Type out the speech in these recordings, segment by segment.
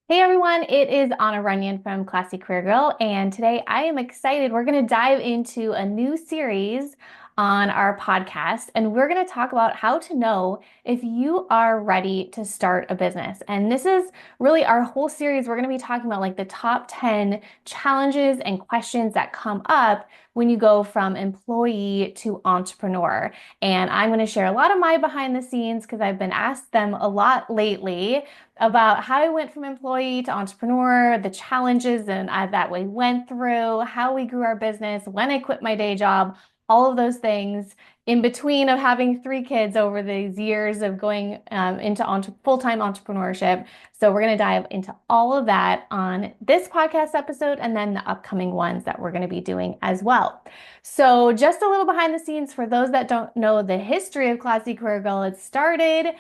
Hey everyone, it is Anna Runyon from Classy Career Girl, and today I am excited. We're going to dive into a new series on our podcast, and we're going to talk about how to know if you are ready to start a business. And this is really our whole series. We're going to be talking about like the top 10 challenges and questions that come up when you go from employee to entrepreneur. And I'm going to share a lot of my behind the scenes because I've been asked them a lot lately about how I went from employee to entrepreneur, the challenges and that we went through, how we grew our business, when I quit my day job, all of those things in between of having three kids over these years of going into full-time entrepreneurship. So we're going to dive into all of that on this podcast episode and then the upcoming ones that we're going to be doing as well. So just a little behind the scenes for those that don't know the history of Classy Career Girl. It started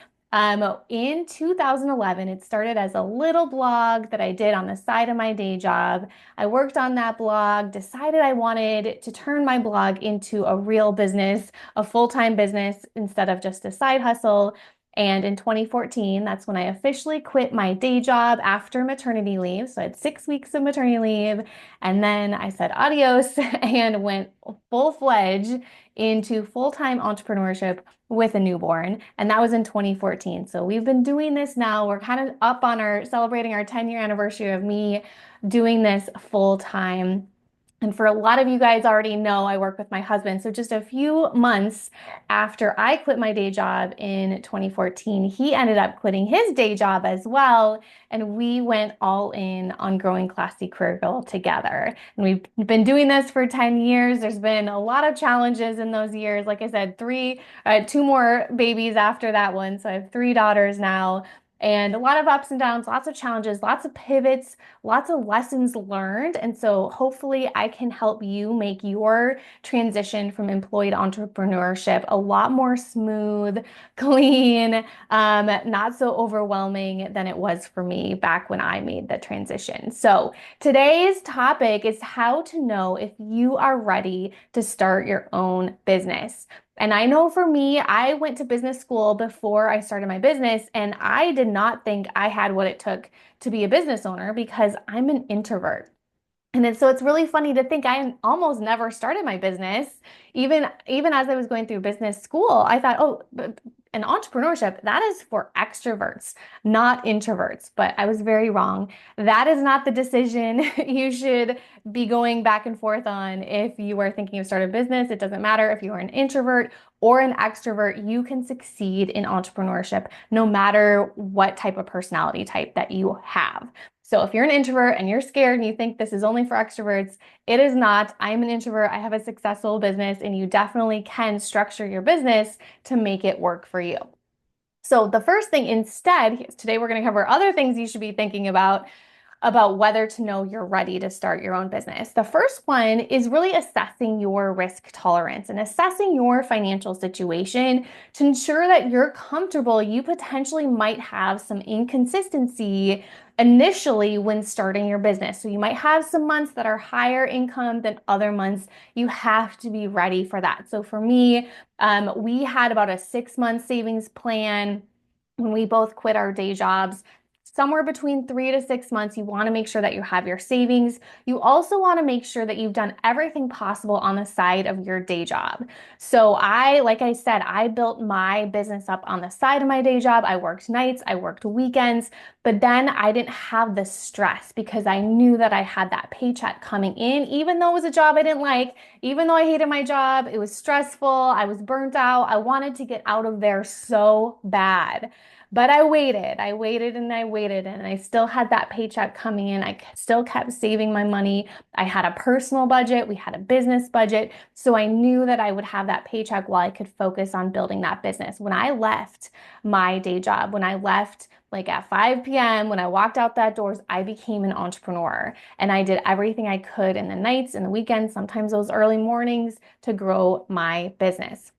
in 2011. It started as a little blog that I did on the side of my day job. I worked on that blog, decided I wanted to turn my blog into a real business, a full-time business instead of just a side hustle. And in 2014, that's when I officially quit my day job after maternity leave. So I had 6 weeks of maternity leave. And then I said adios and went full-fledged into full-time entrepreneurship with a newborn. And that was in 2014. So we've been doing this now. We're kind of up on our celebrating our 10-year anniversary of me doing this full time. And for a lot of you guys already know, I work with my husband. So just a few months after I quit my day job in 2014, he ended up quitting his day job as well. And we went all in on growing Classy Career Girl together. And we've been doing this for 10 years. There's been a lot of challenges in those years. Like I said, two more babies after that one. So I have three daughters now. And a lot of ups and downs, lots of challenges, lots of pivots, lots of lessons learned. And so hopefully I can help you make your transition from employed entrepreneurship a lot more smooth, clean, not so overwhelming than it was for me back when I made the transition. So today's topic is how to know if you are ready to start your own business. And I know for me, I went to business school before I started my business, and I did not think I had what it took to be a business owner because I'm an introvert. So it's really funny to think I almost never started my business. Even as I was going through business school, I thought, oh, but an entrepreneurship, that is for extroverts, not introverts. But I was very wrong. That is not the decision you should be going back and forth on if you are thinking of starting a business. It doesn't matter if you are an introvert or an extrovert, you can succeed in entrepreneurship no matter what type of personality type that you have. So if you're an introvert and you're scared and you think this is only for extroverts, it is not. I'm an introvert. I have a successful business, and you definitely can structure your business to make it work for you. So the first thing instead, today we're going to cover other things you should be thinking about whether to know you're ready to start your own business. The first one is really assessing your risk tolerance and assessing your financial situation to ensure that you're comfortable. You potentially might have some inconsistency initially when starting your business. So you might have some months that are higher income than other months. You have to be ready for that. So for me, we had about a 6 month savings plan when we both quit our day jobs. Somewhere between 3 to 6 months, you want to make sure that you have your savings. You also want to make sure that you've done everything possible on the side of your day job. So like I said, I built my business up on the side of my day job. I worked nights, I worked weekends, but then I didn't have the stress because I knew that I had that paycheck coming in, even though it was a job I didn't like, even though I hated my job, it was stressful, I was burnt out, I wanted to get out of there so bad. But I waited and I waited, and I still had that paycheck coming in. I still kept saving my money. I had a personal budget, we had a business budget. So I knew that I would have that paycheck while I could focus on building that business. When I left my day job, when I left like at 5 p.m., when I walked out that doors, I became an entrepreneur, and I did everything I could in the nights and the weekends, sometimes those early mornings, to grow my business.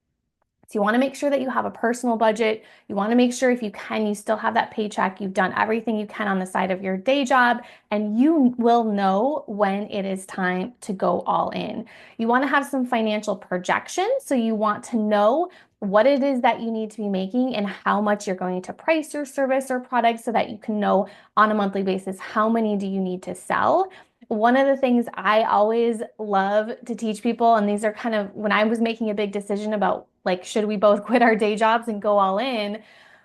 So you want to make sure that you have a personal budget. You want to make sure if you can, you still have that paycheck. You've done everything you can on the side of your day job, and you will know when it is time to go all in. You want to have some financial projections. So you want to know what it is that you need to be making and how much you're going to price your service or product so that you can know on a monthly basis how many do you need to sell. One of the things I always love to teach people, and these are kind of when I was making a big decision about like, should we both quit our day jobs and go all in?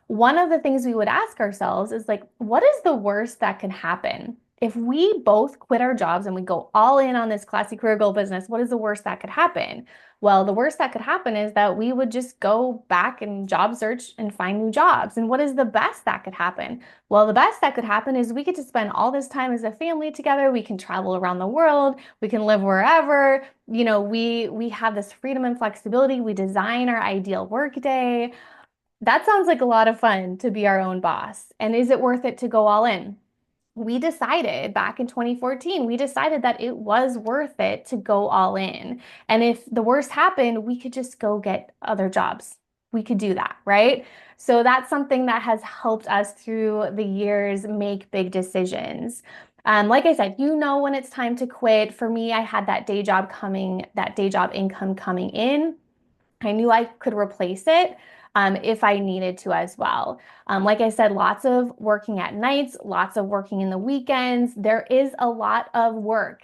One of the things we would ask ourselves is like, what is the worst that can happen? If we both quit our jobs and we go all in on this classy career goal business, what is the worst that could happen? Well, the worst that could happen is that we would just go back and job search and find new jobs. And what is the best that could happen? Well, the best that could happen is we get to spend all this time as a family together. We can travel around the world. We can live wherever. We have this freedom and flexibility. We design our ideal workday. That sounds like a lot of fun to be our own boss. And is it worth it to go all in? We decided back in 2014, we decided that it was worth it to go all in. And if the worst happened, we could just go get other jobs. We could do that, right? So that's something that has helped us through the years make big decisions. Like I said, you know when it's time to quit. For me, I had that day job coming, that day job income coming in. I knew I could replace it if I needed to as well. Like I said, lots of working at nights, lots of working in the weekends. There is a lot of work.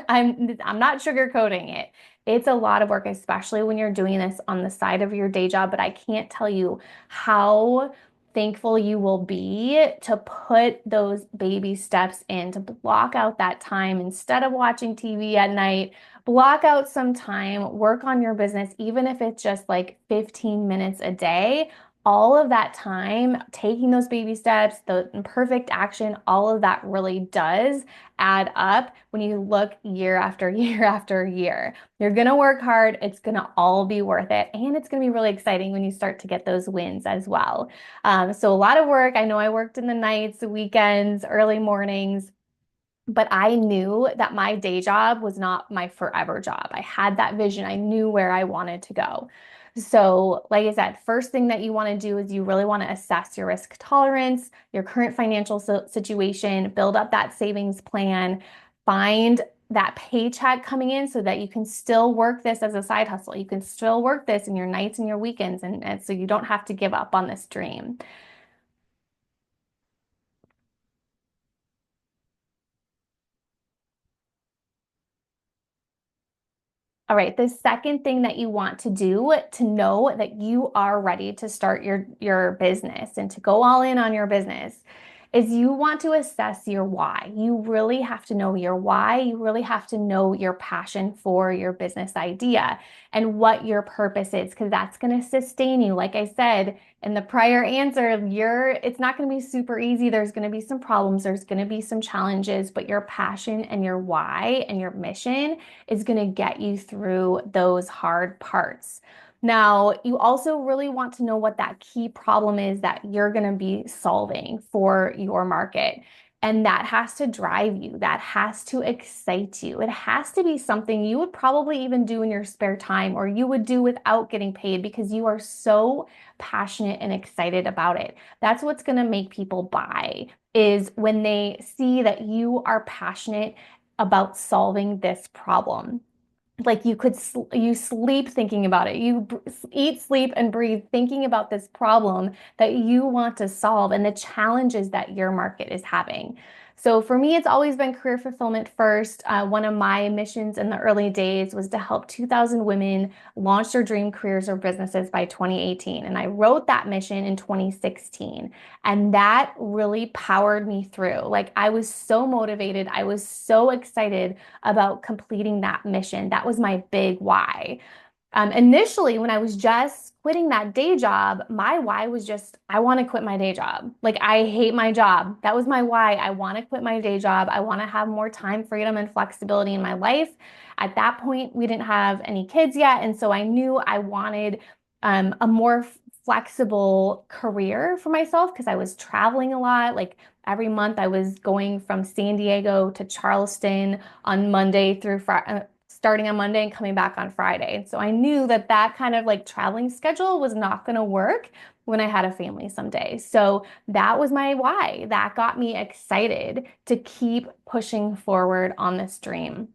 I'm not sugarcoating it. It's a lot of work, especially when you're doing this on the side of your day job. But I can't tell you how thankful you will be to put those baby steps in, to block out that time instead of watching TV at night. Block out some time, work on your business, even if it's just like 15 minutes a day. All of that time, taking those baby steps, the imperfect action, all of that really does add up when you look year after year after year. You're going to work hard. It's going to all be worth it. And it's going to be really exciting when you start to get those wins as well. So a lot of work. I know I worked in the nights, the weekends, early mornings, but I knew that my day job was not my forever job. I had that vision. I knew where I wanted to go. So, like I said, first thing that you want to do is you really want to assess your risk tolerance, your current financial situation, build up that savings plan, find that paycheck coming in so that you can still work this as a side hustle. You can still work this in your nights and your weekends, and so you don't have to give up on this dream. All right, the second thing that you want to do to know that you are ready to start your business and to go all in on your business is you want to assess your why. You really have to know your why. You really have to know your passion for your business idea and what your purpose is, because that's going to sustain you. Like I said in the prior answer, it's not going to be super easy. There's going to be some problems, there's going to be some challenges, but your passion and your why and your mission is going to get you through those hard parts. Now, you also really want to know what that key problem is that you're going to be solving for your market. And that has to drive you. That has to excite you. It has to be something you would probably even do in your spare time or you would do without getting paid because you are so passionate and excited about it. That's what's going to make people buy is when they see that you are passionate about solving this problem. Like you sleep thinking about it. Eat, sleep, and breathe thinking about this problem that you want to solve and the challenges that your market is having. So for me, it's always been career fulfillment first. One of my missions in the early days was to help 2,000 women launch their dream careers or businesses by 2018. And I wrote that mission in 2016. And that really powered me through. Like I was so motivated. I was so excited about completing that mission. That was my big why. Initially, when I was just quitting that day job, my why was just, I want to quit my day job. Like, I hate my job. That was my why. I want to quit my day job. I want to have more time, freedom, and flexibility in my life. At that point, we didn't have any kids yet. And so I knew I wanted a more flexible career for myself because I was traveling a lot. Like, every month, I was going from San Diego to Charleston on Monday through Friday, starting on Monday and coming back on Friday. So I knew that that kind of like traveling schedule was not going to work when I had a family someday. So that was my why. That got me excited to keep pushing forward on this dream.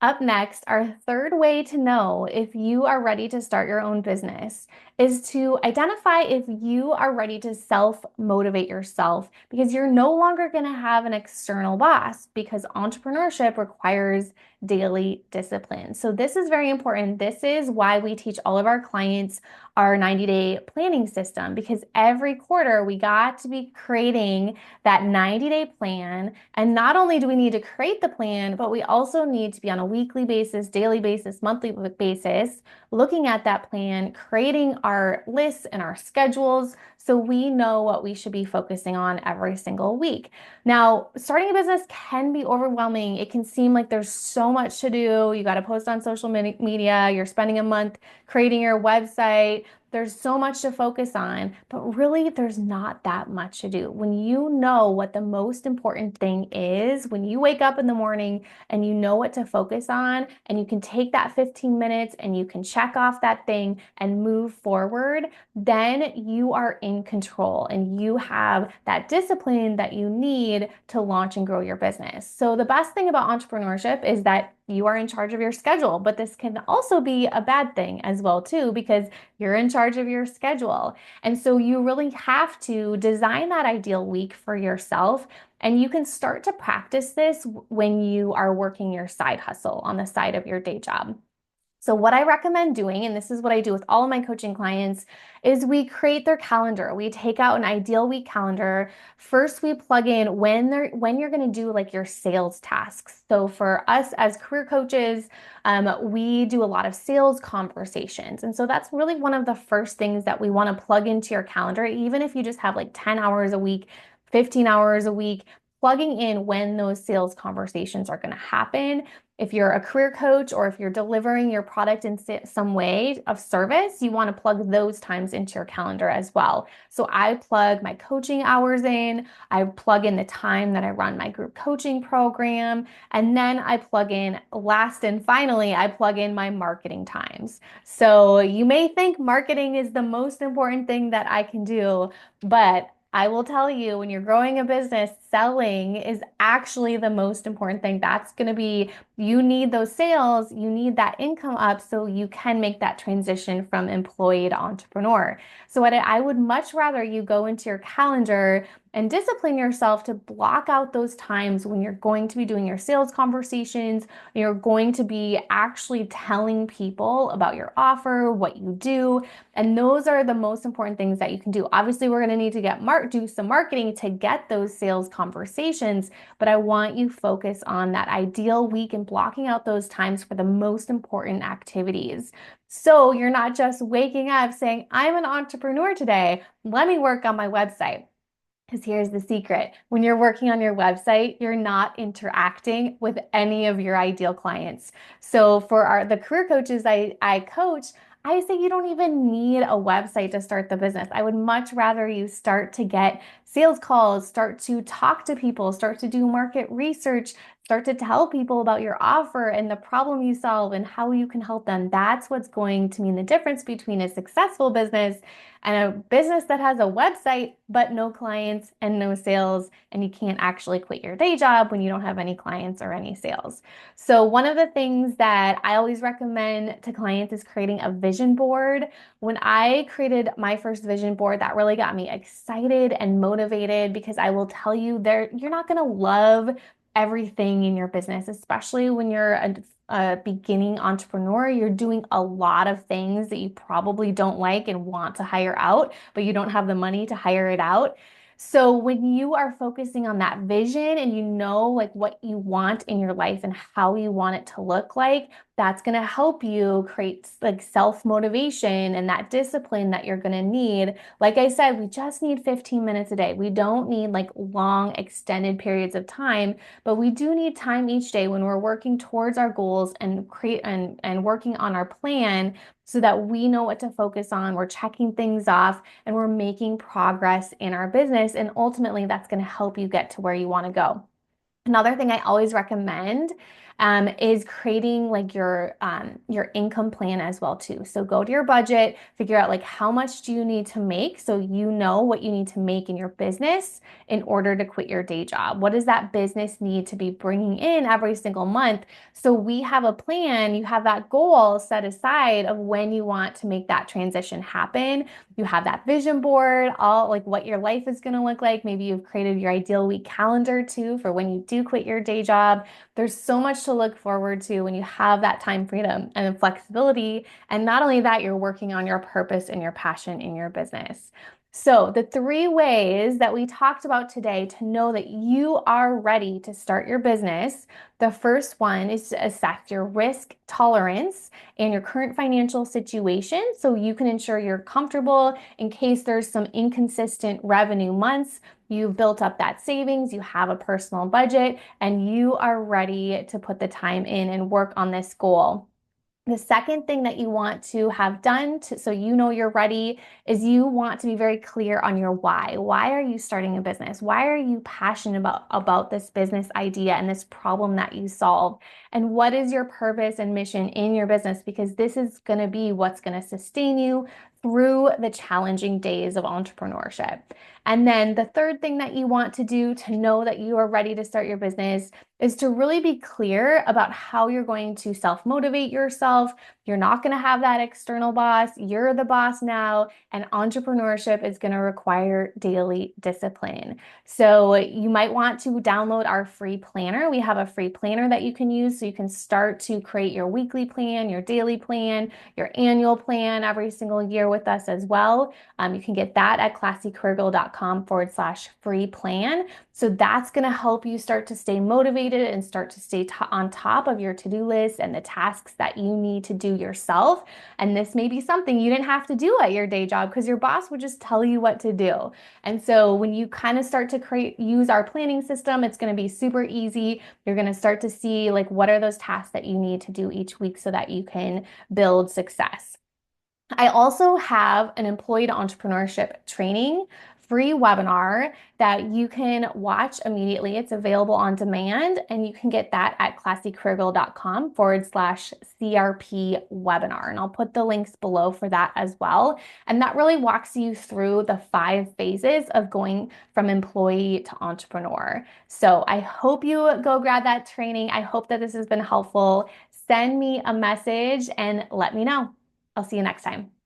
Up next, our third way to know if you are ready to start your own business is to identify if you are ready to self motivate yourself because you're no longer going to have an external boss because entrepreneurship requires daily discipline. So, this is very important. This is why we teach all of our clients our 90-day planning system because every quarter we got to be creating that 90-day plan. And not only do we need to create the plan, but we also need to be on a weekly basis, daily basis, monthly basis, looking at that plan, creating our lists and our schedules so we know what we should be focusing on every single week. Now, starting a business can be overwhelming. It can seem like there's so much to do. You got to post on social media, you're spending a month creating your website. There's so much to focus on, but really there's not that much to do. When you know what the most important thing is, when you wake up in the morning and you know what to focus on, and you can take that 15 minutes and you can check off that thing and move forward, then you are in control and you have that discipline that you need to launch and grow your business. So the best thing about entrepreneurship is that you are in charge of your schedule, but this can also be a bad thing as well too, because you're in charge of your schedule. And so you really have to design that ideal week for yourself. And you can start to practice this when you are working your side hustle on the side of your day job. So, what I recommend doing, and this is what I do with all of my coaching clients, is we create their calendar. We take out an ideal week calendar. First, we plug in when you're going to do like your sales tasks. So, for us as career coaches, we do a lot of sales conversations. And so that's really one of the first things that we want to plug into your calendar, even if you just have like 10 hours a week, 15 hours a week, plugging in when those sales conversations are going to happen. If you're a career coach or if you're delivering your product in some way of service, you want to plug those times into your calendar as well. So I plug my coaching hours in, I plug in the time that I run my group coaching program, and then I plug in last and finally, I plug in my marketing times. So you may think marketing is the most important thing that I can do, but I will tell you, when you're growing a business, selling is actually the most important thing. That's going to be, you need those sales, you need that income up so you can make that transition from employee to entrepreneur. So what I would much rather you go into your calendar and discipline yourself to block out those times when you're going to be doing your sales conversations, you're going to be actually telling people about your offer, what you do, and those are the most important things that you can do. Obviously, we're going to need to do some marketing to get those sales conversations, but I want you focus on that ideal week and blocking out those times for the most important activities. So you're not just waking up saying, I'm an entrepreneur today. Let me work on my website. Because here's the secret. When you're working on your website, you're not interacting with any of your ideal clients. So for the career coaches I coach, I say you don't even need a website to start the business. I would much rather you start to get sales calls, start to talk to people, start to do market research, start to tell people about your offer and the problem you solve and how you can help them. That's what's going to mean the difference between a successful business and a business that has a website but no clients and no sales, and you can't actually quit your day job when you don't have any clients or any sales. So one of the things that I always recommend to clients is creating a vision board. When I created my first vision board, that really got me excited and motivated because I will tell you you're not going to love everything in your business, especially when you're a beginning entrepreneur. You're doing a lot of things that you probably don't like and want to hire out, but you don't have the money to hire it out. So when you are focusing on that vision and you know like what you want in your life and how you want it to look like, that's going to help you create like self-motivation and that discipline that you're going to need. Like I said, we just need 15 minutes a day. We don't need like long extended periods of time, but we do need time each day when we're working towards our goals and working on our plan so that we know what to focus on. We're checking things off and we're making progress in our business. And ultimately, that's going to help you get to where you want to go. Another thing I always recommend is creating like your income plan as well too. So go to your budget, figure out like how much do you need to make so you know what you need to make in your business in order to quit your day job. What does that business need to be bringing in every single month? So we have a plan, you have that goal set aside of when you want to make that transition happen. You have that vision board, all like what your life is going to look like. Maybe you've created your ideal week calendar too for when you do quit your day job. There's so much to look forward to when you have that time freedom and flexibility. And not only that, you're working on your purpose and your passion in your business. So, the three ways that we talked about today to know that you are ready to start your business. The first one is to assess your risk tolerance and your current financial situation so you can ensure you're comfortable in case there's some inconsistent revenue months. You've built up that savings, you have a personal budget, and you are ready to put the time in and work on this goal. The second thing that you want to have done so you know you're ready is you want to be very clear on your why. Why are you starting a business? Why are you passionate about this business idea and this problem that you solve? And what is your purpose and mission in your business? Because this is going to be what's going to sustain you through the challenging days of entrepreneurship. And then the third thing that you want to do to know that you are ready to start your business is to really be clear about how you're going to self-motivate yourself. You're not going to have that external boss. You're the boss now, and entrepreneurship is going to require daily discipline. So you might want to download our free planner. We have a free planner that you can use so you can start to create your weekly plan, your daily plan, your annual plan every single year with us as well. You can get that at classycareergirl.com/free plan. So that's going to help you start to stay motivated and start to stay on top of your to-do list and the tasks that you need to do yourself. And this may be something you didn't have to do at your day job because your boss would just tell you what to do. And so when you kind of start to use our planning system, it's going to be super easy. You're going to start to see like what are those tasks that you need to do each week so that you can build success. I also have an employee to entrepreneurship training free webinar that you can watch immediately. It's available on demand, and you can get that at classycareergirl.com/CRP webinar. And I'll put the links below for that as well. And that really walks you through the 5 phases of going from employee to entrepreneur. So I hope you go grab that training. I hope that this has been helpful. Send me a message and let me know. I'll see you next time.